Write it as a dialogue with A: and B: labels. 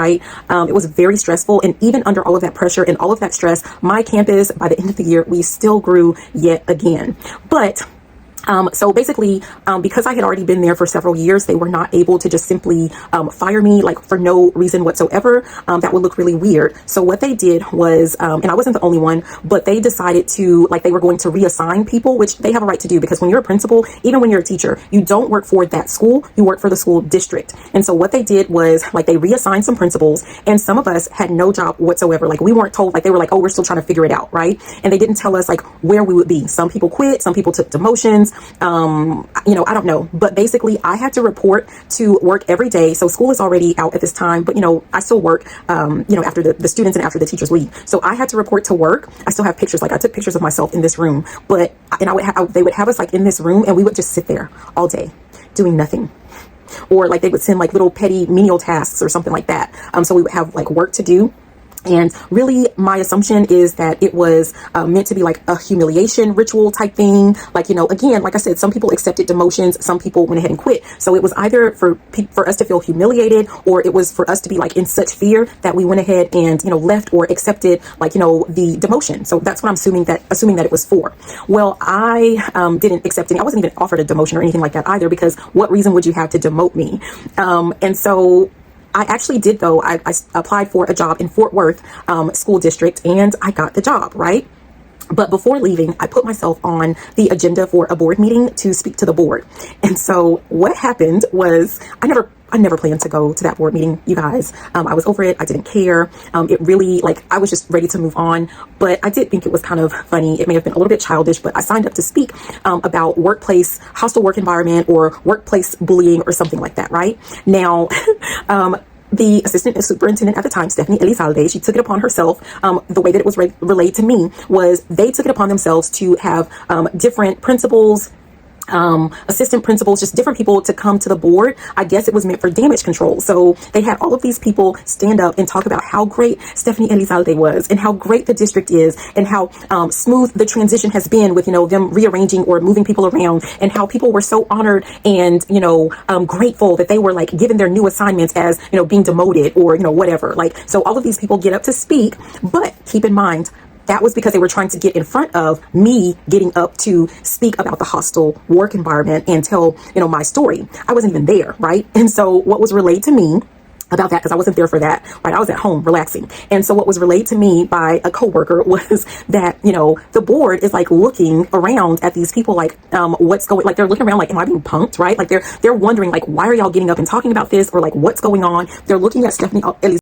A: right? It was very stressful. And even under all of that pressure and all of that stress, my campus, by the end of the year, we still grew yet again. But so basically, because I had already been there for several years, they were not able to just simply fire me like for no reason whatsoever. That would look really weird. So what they did was, and I wasn't the only one, but they decided to, like, they were going to reassign people, which they have a right to do, because when you're a principal, even when you're a teacher, you don't work for that school, you work for the school district. And so what they did was, like, they reassigned some principals, and some of us had no job whatsoever. Like, we weren't told, like, they were like, oh, we're still trying to figure it out, right? And they didn't tell us like where we would be. Some people quit, some people took demotions. I don't know, but basically I had to report to work every day. So school is already out at this time, but I still work, after the students and after the teachers leave. So I had to report to work. I still have pictures. Like, I took pictures of myself in this room, they would have us like in this room, and we would just sit there all day doing nothing. Or like they would send like little petty menial tasks or something like that. So we would have like work to do. And really, my assumption is that it was meant to be like a humiliation ritual type thing. Like, again, like I said, some people accepted demotions, some people went ahead and quit. So it was either for us to feel humiliated, or it was for us to be like in such fear that we went ahead and, left or accepted like, the demotion. So that's what I'm assuming that it was for. Well, I didn't accept any. I wasn't even offered a demotion or anything like that either, because what reason would you have to demote me? And so I actually did, though. I applied for a job in Fort Worth school district, and I got the job, right? But before leaving, I put myself on the agenda for a board meeting to speak to the board. And so what happened was I never planned to go to that board meeting, you guys. I was over it. I didn't care. It really, like, I was just ready to move on. But I did think it was kind of funny. It may have been a little bit childish, but I signed up to speak about hostile work environment, or workplace bullying, or something like that, right? Now, the assistant superintendent at the time, Stephanie Elizalde, she took it upon herself. The way that it was relayed to me was they took it upon themselves to have different principals, assistant principals, just different people to come to the board. I guess it was meant for damage control. So they had all of these people stand up and talk about how great Stephanie Elizalde was, and how great the district is, and how smooth the transition has been with, them rearranging or moving people around, and how people were so honored and, grateful that they were like given their new assignments as, being demoted or, whatever. Like, so all of these people get up to speak, but keep in mind, that was because they were trying to get in front of me getting up to speak about the hostile work environment and tell, my story. I wasn't even there, right? And so what was relayed to me about that, because I wasn't there for that, right? I was at home relaxing. And so what was relayed to me by a coworker was that, the board is like looking around at these people like, what's going, like they're looking around like, am I being punked, right? Like they're wondering like, why are y'all getting up and talking about this? Or like, what's going on? They're looking at Stephanie